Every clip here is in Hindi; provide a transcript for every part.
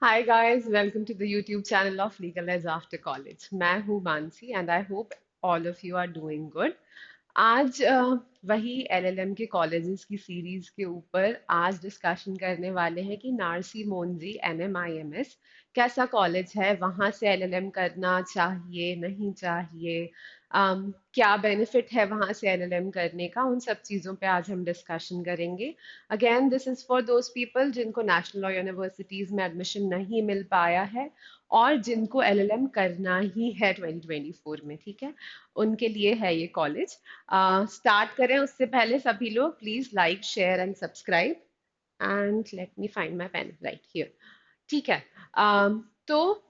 Hi guys, welcome to the YouTube channel of Legal Edge After College. मैं हूँ Mansi and I hope all of you are doing good. आज वही एलएलएम के कॉलेजेस की सीरीज के ऊपर आज डिस्कशन करने वाले हैं कि नारसी मोंजी एनएमआईएमएस कैसा कॉलेज है, वहां से एलएलएम करना चाहिए नहीं चाहिए, क्या बेनिफिट है वहां से एलएलएम करने का, उन सब चीज़ों पे आज हम डिस्कशन करेंगे। Again this is for those people जिनको नेशनल लॉ यूनिवर्सिटीज़ में एडमिशन नहीं मिल पाया है और जिनको एलएलएम करना ही है 2024 में, ठीक है, उनके लिए है ये कॉलेज। स्टार्ट करें उससे पहले सभी लोग please like share and subscribe and let me find my pen right here. ठीक है। तो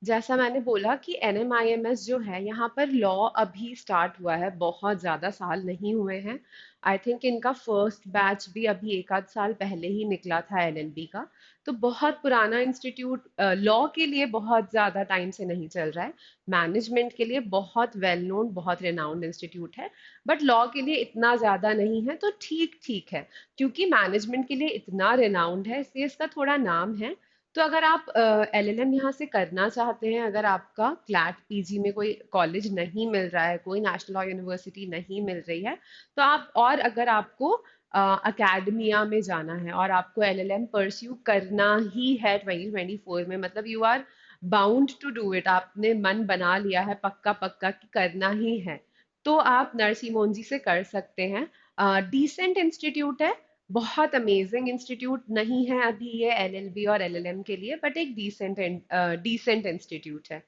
जैसा मैंने बोला कि एनएमआईएमएस जो है यहाँ पर लॉ अभी स्टार्ट हुआ है, बहुत ज़्यादा साल नहीं हुए हैं। आई थिंक इनका फर्स्ट बैच भी अभी एक आध साल पहले ही निकला था एलएलबी का। तो बहुत पुराना इंस्टीट्यूट, लॉ के लिए बहुत ज़्यादा टाइम से नहीं चल रहा है। मैनेजमेंट के लिए बहुत वेल नोन, बहुत रेनाउंड इंस्टीट्यूट है, बट लॉ के लिए इतना ज़्यादा नहीं है। तो ठीक ठीक है, क्योंकि मैनेजमेंट के लिए इतना रेनाउंड है इसलिए इसका थोड़ा नाम है। तो अगर आप एलएलएम यहाँ से करना चाहते हैं, अगर आपका क्लैट पीजी में कोई कॉलेज नहीं मिल रहा है, कोई नेशनल लॉ यूनिवर्सिटी नहीं मिल रही है, तो आप, और अगर आपको अकेडमिया में जाना है और आपको एलएलएम परस्यू करना ही है 2024 में, मतलब you are bound to do it, आपने मन बना लिया है पक्का पक्का कि करना ही है, तो आप नरसी मोंजी से कर सकते हैं। डिसेंट इंस्टीट्यूट है, बहुत अमेजिंग इंस्टीट्यूट नहीं है अभी ये एलएलबी और एलएलएम के लिए, बट एक डिसेंट इंस्टीट्यूट है।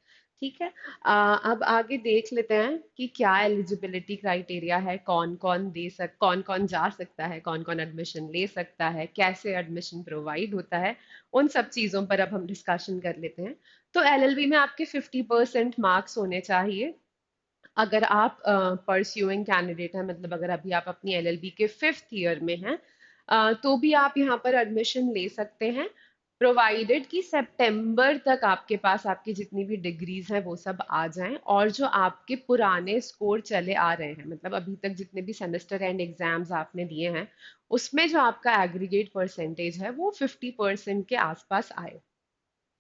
ठीक है। अब आगे देख लेते हैं कि क्या एलिजिबिलिटी क्राइटेरिया है, कौन कौन जा सकता है, कौन कौन एडमिशन ले सकता है, कैसे एडमिशन प्रोवाइड होता है, उन सब चीज़ों पर अब हम डिस्कशन कर लेते हैं। तो एलएलबी में आपके 50% मार्क्स होने चाहिए। अगर आप परस्यूइंग कैंडिडेट हैं, मतलब अगर अभी आप अपनी एलएलबी के 5th ईयर में हैं, तो भी आप यहाँ पर एडमिशन ले सकते हैं, प्रोवाइडेड कि सितंबर तक आपके पास आपकी जितनी भी डिग्रीज हैं वो सब आ जाएं, और जो आपके पुराने स्कोर चले आ रहे हैं, मतलब अभी तक जितने भी सेमेस्टर एंड एग्जाम्स आपने दिए हैं, उसमें जो आपका एग्रीगेट परसेंटेज है वो 50% के आसपास आए।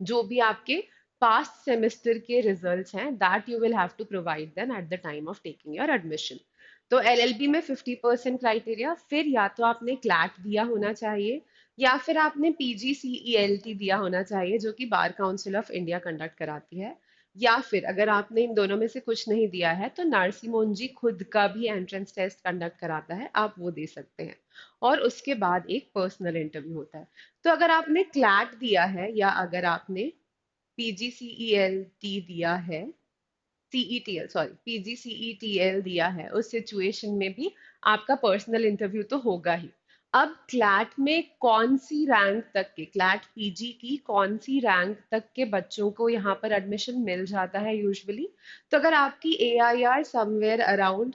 जो भी आपके पास्ट सेमेस्टर के रिजल्ट्स हैं, that you will have to provide them at the time of taking your admission. तो एलएलबी में 50% क्राइटेरिया, फिर या तो आपने क्लैट दिया होना चाहिए या फिर आपने पीजीसीईएलटी दिया होना चाहिए, जो कि bar council of India conduct कराती है। या फिर अगर आपने इन दोनों में से कुछ नहीं दिया है तो नार्सी मोंजी खुद का भी एंट्रेंस टेस्ट कंडक्ट कराता है, आप वो दे सकते हैं, और उसके बाद एक पर्सनल इंटरव्यू होता है। तो अगर आपने क्लैट दिया है या अगर आपने पीजीसीईएलटी दिया है, सीईटीएल सॉरी, पीजीसीईटीएल दिया है, उस सिचुएशन में भी आपका पर्सनल इंटरव्यू तो होगा ही। अब क्लैट में कौन सी रैंक तक के, क्लैट पीजी की कौन सी रैंक तक के बच्चों को यहाँ पर एडमिशन मिल जाता है यूजुअली? तो अगर आपकी एआईआर समवेयर अराउंड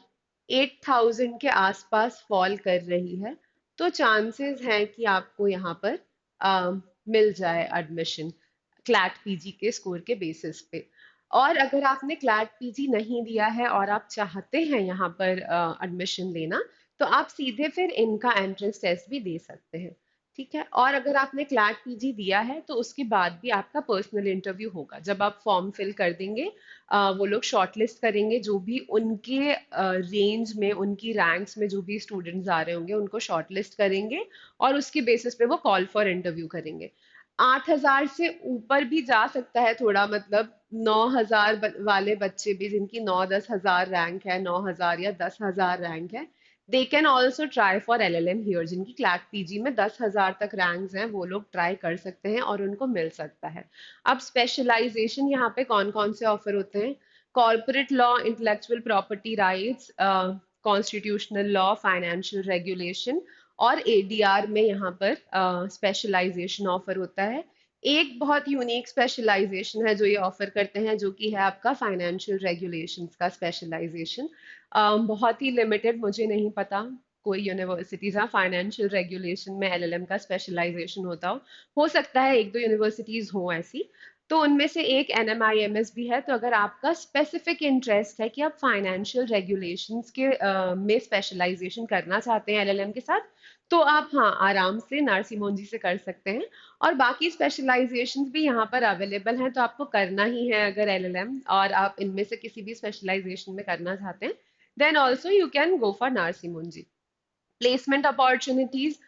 8000 के आसपास फॉल कर रही है, तो चांसेस हैं कि आपको यहाँ पर मिल जाए एडमिशन क्लैट पीजी के स्कोर के बेसिस पे। और अगर आपने क्लैट पीजी नहीं दिया है और आप चाहते हैं यहाँ पर एडमिशन लेना, तो आप सीधे फिर इनका एंट्रेंस टेस्ट भी दे सकते हैं। ठीक है। और अगर आपने क्लैट पीजी दिया है तो उसके बाद भी आपका पर्सनल इंटरव्यू होगा, जब आप फॉर्म फिल कर देंगे। वो लोग शॉर्टलिस्ट करेंगे, जो भी उनके रेंज में, उनकी रैंक्स में जो भी स्टूडेंट्स आ रहे होंगे उनको शॉर्टलिस्ट करेंगे, और उसके बेसिस पे वो कॉल फॉर इंटरव्यू करेंगे। 8000 से ऊपर भी जा सकता है थोड़ा, मतलब 9000 वाले बच्चे भी जिनकी 9-10 हजार रैंक है, 9000 या 10 हजार रैंक है, they can also try for LLM here. जिनकी क्लैट पीजी में 10 हजार तक रैंक्स हैं वो लोग ट्राई कर सकते हैं और उनको मिल सकता है। अब स्पेशलाइजेशन यहाँ पे कौन कौन से ऑफर होते हैं? Corporate law, intellectual property rights, constitutional law, financial regulation, और एडीआर में यहाँ पर स्पेशलाइजेशन ऑफर होता है। एक बहुत यूनिक स्पेशलाइजेशन है जो ये ऑफर करते हैं, जो कि है आपका फाइनेंशियल रेगुलेशंस का स्पेशलाइजेशन। बहुत ही लिमिटेड, मुझे नहीं पता कोई यूनिवर्सिटीज हाँ फाइनेंशियल रेगुलेशन में एलएलएम का स्पेशलाइजेशन होता हो सकता है एक दो यूनिवर्सिटीज हो ऐसी। तो उनमें से एक एनएमआईएमएस भी है। तो अगर आपका स्पेसिफिक इंटरेस्ट है कि आप फाइनेंशियल रेगुलेशंस के में स्पेशलाइजेशन करना चाहते हैं एलएलएम के साथ, तो आप हाँ आराम से नारसिमोन से कर सकते हैं। और बाकी स्पेशलाइजेशंस भी यहाँ पर अवेलेबल हैं, तो आपको करना ही है अगर एलएलएम और आप इनमें से किसी भी स्पेशलाइजेशन में करना चाहते हैं, then also you can go for Narsee Monjee. Placement opportunities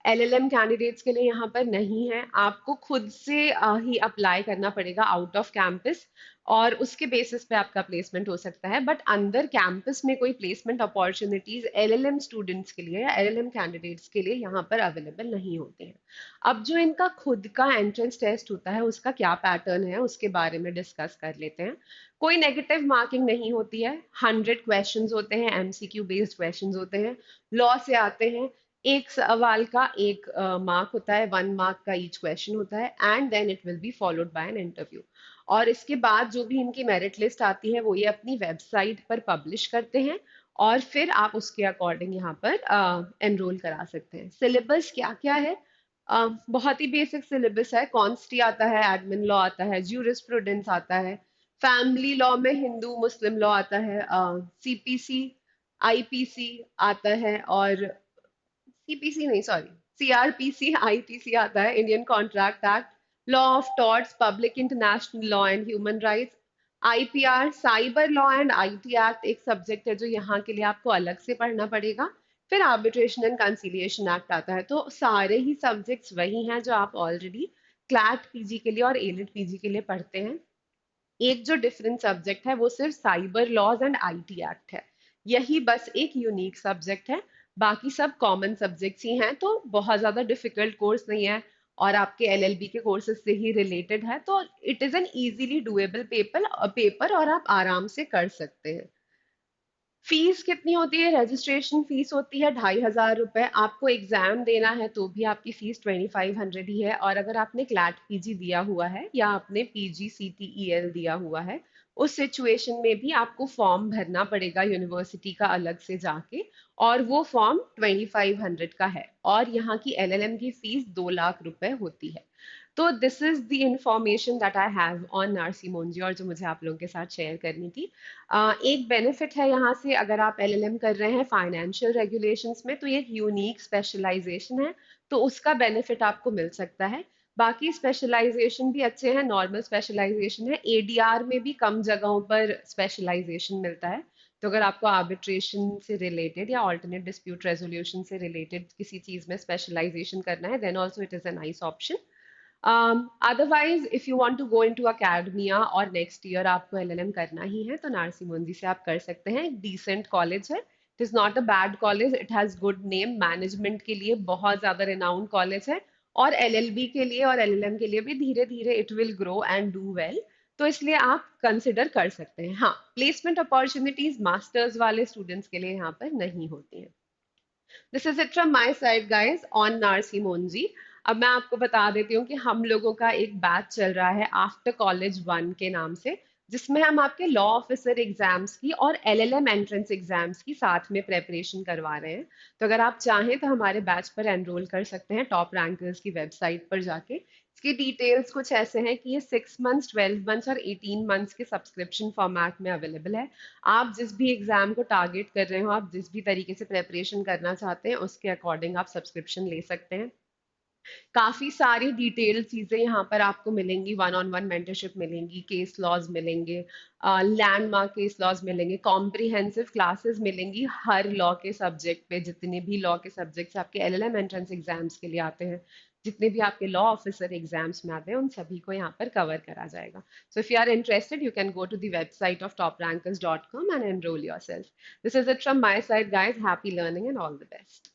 LLM candidates के लिए यहाँ पर नहीं है, आपको खुद से ही अप्लाई करना पड़ेगा आउट ऑफ कैंपस, और उसके बेसिस पे आपका प्लेसमेंट हो सकता है। बट अंदर कैंपस में कोई प्लेसमेंट अपॉर्चुनिटीज एलएलएम स्टूडेंट्स के लिए या एलएलएम कैंडिडेट्स के लिए यहाँ पर अवेलेबल नहीं होते हैं। अब जो इनका खुद का एंट्रेंस टेस्ट होता है उसका क्या पैटर्न है उसके बारे में डिस्कस कर लेते हैं। कोई नेगेटिव मार्किंग नहीं होती है, 100 क्वेश्चंस होते हैं, एमसीक्यू बेस्ड क्वेश्चंस होते हैं, लॉ से आते हैं। एक सवाल का एक मार्क होता है, 1 मार्क का ईच क्वेश्चन होता है, and then it will be followed by an interview. और इसके बाद जो भी इनकी मेरिट लिस्ट आती है वो ये अपनी वेबसाइट पर पब्लिश करते हैं, और फिर आप उसके अकॉर्डिंग यहाँ पर एनरोल करा सकते हैं। सिलेबस क्या क्या है? बहुत ही बेसिक सिलेबस है। कॉन्स्टी आता है, एडमिन लॉ आता है, ज्यूरिस्प्रूडेंस आता है, फैमिली लॉ में हिंदू मुस्लिम लॉ आता है, सीपीसी आईपीसी आता है, और सीपीसी नहीं सॉरी, सीआरपीसी आईपीसी आता है, Indian contract act, law of torts, public international law and human rights, IPR, cyber law and IT act एक सब्जेक्ट है जो यहाँ के लिए आपको अलग से पढ़ना पड़ेगा। फिर आर्बिट्रेशन एंड कंसीलिएशन एक्ट आता है। तो सारे ही सब्जेक्ट्स वही हैं जो आप ऑलरेडी क्लैट पीजी के लिए और एलिट पीजी के लिए पढ़ते हैं। एक जो डिफरेंट सब्जेक्ट है वो सिर्फ cyber laws and IT act है, यही बस एक यूनिक सब्जेक्ट है। बाकी सब कॉमन सब्जेक्ट्स ही हैं, तो बहुत ज़्यादा डिफिकल्ट कोर्स नहीं है, और आपके एलएलबी के कोर्सेज से ही रिलेटेड है, तो it is an easily doable paper और आप आराम से कर सकते हैं। फीस कितनी होती है? रजिस्ट्रेशन फीस होती है 2,500 रुपये। आपको एग्जाम देना है तो भी आपकी फीस 2,500 ही है, और अगर आपने क्लैट पीजी दिया हुआ है या आपने पीजी सीटीईएल दिया हुआ है, उस सिचुएशन में भी आपको फॉर्म भरना पड़ेगा यूनिवर्सिटी का अलग से जाके, और वो फॉर्म 2,500 का है, और यहाँ की एलएलएम की फीस 2 लाख रुपए होती है। तो this is the information that I have on Narsee Monjee, और जो मुझे आप लोगों के साथ शेयर करनी थी। एक बेनिफिट है यहाँ से, अगर आप एलएलएम कर रहे हैं फाइनेंशियल रेगुलेशंस में, तो ये एक यूनिक स्पेशलाइजेशन है, तो उसका बेनिफिट आपको मिल सकता है। बाकी स्पेशलाइजेशन भी अच्छे हैं, नॉर्मल स्पेशलाइजेशन है, एडीआर में भी कम जगहों पर स्पेशलाइजेशन मिलता है। तो अगर आपको आर्बिट्रेशन से रिलेटेड या ऑल्टरनेट डिस्प्यूट रेजोल्यूशन से रिलेटेड किसी चीज में स्पेशलाइजेशन करना है, then also it is a nice option. Otherwise, if you want to go into academia और next year आपको LLM करना ही है, तो नारसी मुंजी से आप कर सकते हैं। एक decent college है, it is not a bad college, it has good name, management के लिए बहुत ज़्यादा renowned college है, और LLB के लिए और LLM के लिए भी धीरे धीरे it will grow and do well। तो इसलिए आप कंसिडर कर सकते हैं। हाँ, प्लेसमेंट अपॉर्चुनिटीज मास्टर्स वाले स्टूडेंट्स के लिए यहाँ पर नहीं होती हैं। This is it from my side guys on Narsee Monjee. अब मैं आपको बता देती हूँ कि हम लोगों का एक बैच चल रहा है आफ्टर कॉलेज 1 के नाम से, जिसमें हम आपके लॉ ऑफिसर एग्जाम्स की और एलएलएम एंट्रेंस एग्जाम्स की साथ में प्रेपरेशन करवा रहे हैं। तो अगर आप चाहें तो हमारे बैच पर एनरोल कर सकते हैं टॉप रैंकर्स की वेबसाइट पर जाके। इसकी डिटेल्स कुछ ऐसे हैं कि ये 6 मंथ्स, 12 मंथ्स और 18 मंथ्स के सब्सक्रिप्शन फॉर्मेट में अवेलेबल है। आप जिस भी एग्जाम को टारगेट कर रहे हो, आप जिस भी तरीके से प्रेपरेशन करना चाहते हैं, उसके अकॉर्डिंग आप सब्सक्रिप्शन ले सकते हैं। काफी सारी डिटेल चीजें यहाँ पर आपको मिलेंगी, वन ऑन वन मेंटरशिप मिलेंगी, केस लॉज मिलेंगे, लैंडमार्क केस लॉज मिलेंगे, कॉम्प्रिहेंसिव क्लासेस मिलेंगी हर लॉ के सब्जेक्ट पे। जितने भी लॉ के सब्जेक्ट्स आपके एलएलएम एंट्रेंस एग्जाम्स के लिए आते हैं, जितने भी आपके लॉ ऑफिसर एग्जाम्स में आते हैं, उन सभी को यहाँ पर कवर करा जाएगा। So if you are interested, you can go to the website of toprankers.com and enroll yourself. This is it from my side, guys. Happy learning and all the best.